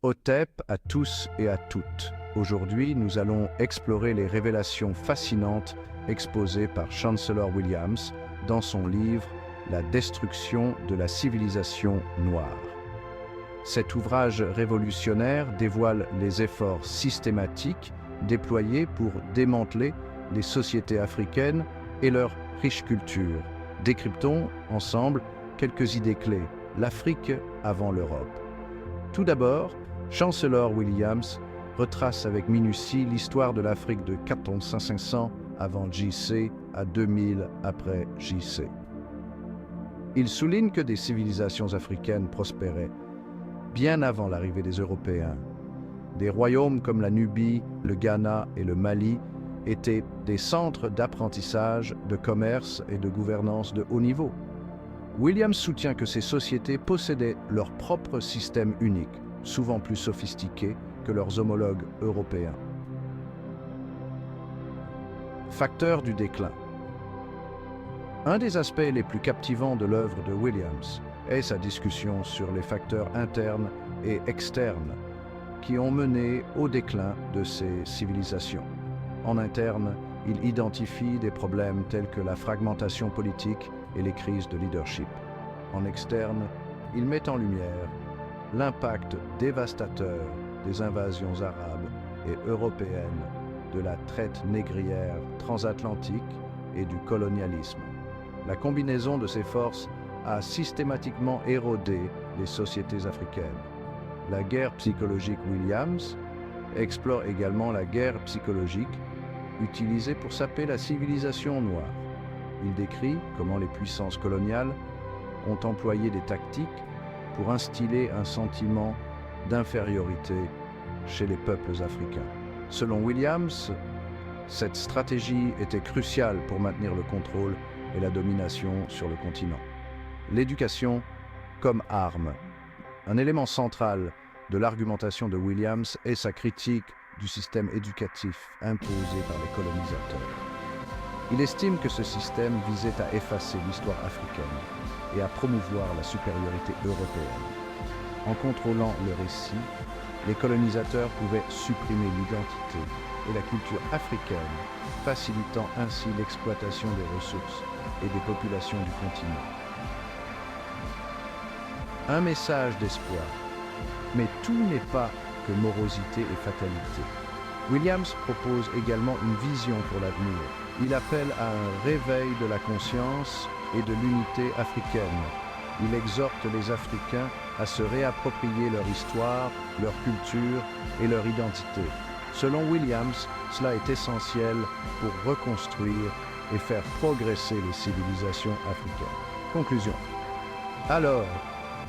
Hotep à tous et à toutes. Aujourd'hui, nous allons explorer les révélations fascinantes exposées par Chancellor Williams dans son livre « La destruction de la civilisation noire ». Cet ouvrage révolutionnaire dévoile les efforts systématiques déployés pour démanteler les sociétés africaines et leur riche culture. Décryptons ensemble quelques idées clés. L'Afrique avant l'Europe. Tout d'abord, Chancellor Williams retrace avec minutie l'histoire de l'Afrique de 4500 avant JC à 2000 après JC. Il souligne que des civilisations africaines prospéraient bien avant l'arrivée des Européens. Des royaumes comme la Nubie, le Ghana et le Mali étaient des centres d'apprentissage, de commerce et de gouvernance de haut niveau. Williams soutient que ces sociétés possédaient leur propre système unique, souvent plus sophistiqué que leurs homologues européens. Facteurs du déclin. Un des aspects les plus captivants de l'œuvre de Williams est sa discussion sur les facteurs internes et externes qui ont mené au déclin de ces civilisations. En interne, il identifie des problèmes tels que la fragmentation politique et les crises de leadership. En externe, il met en lumière l'impact dévastateur des invasions arabes et européennes, de la traite négrière transatlantique et du colonialisme. La combinaison de ces forces a systématiquement érodé les sociétés africaines. La guerre psychologique Williams explore également la guerre psychologique utilisée pour saper la civilisation noire. Il décrit comment les puissances coloniales ont employé des tactiques pour instiller un sentiment d'infériorité chez les peuples africains. Selon Williams, cette stratégie était cruciale pour maintenir le contrôle et la domination sur le continent. L'éducation comme arme. Un élément central de l'argumentation de Williams est sa critique du système éducatif imposé par les colonisateurs. Il estime que ce système visait à effacer l'histoire africaine et à promouvoir la supériorité européenne. En contrôlant le récit, les colonisateurs pouvaient supprimer l'identité et la culture africaine, facilitant ainsi l'exploitation des ressources et des populations du continent. Un message d'espoir. Mais tout n'est pas que morosité et fatalité. Williams propose également une vision pour l'avenir. Il appelle à un réveil de la conscience et de l'unité africaine. Il exhorte les Africains à se réapproprier leur histoire, leur culture et leur identité. Selon Williams, cela est essentiel pour reconstruire et faire progresser les civilisations africaines. Conclusion. Alors,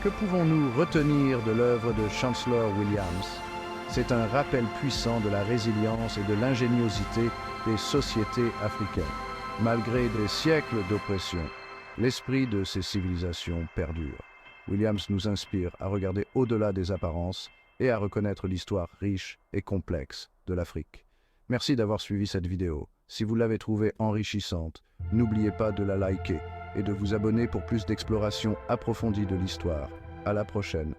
que pouvons-nous retenir de l'œuvre de Chancellor Williams? C'est un rappel puissant de la résilience et de l'ingéniosité des sociétés africaines. Malgré des siècles d'oppression, l'esprit de ces civilisations perdure. Williams nous inspire à regarder au-delà des apparences et à reconnaître l'histoire riche et complexe de l'Afrique. Merci d'avoir suivi cette vidéo. Si vous l'avez trouvée enrichissante, n'oubliez pas de la liker et de vous abonner pour plus d'exploration approfondie de l'histoire. À la prochaine.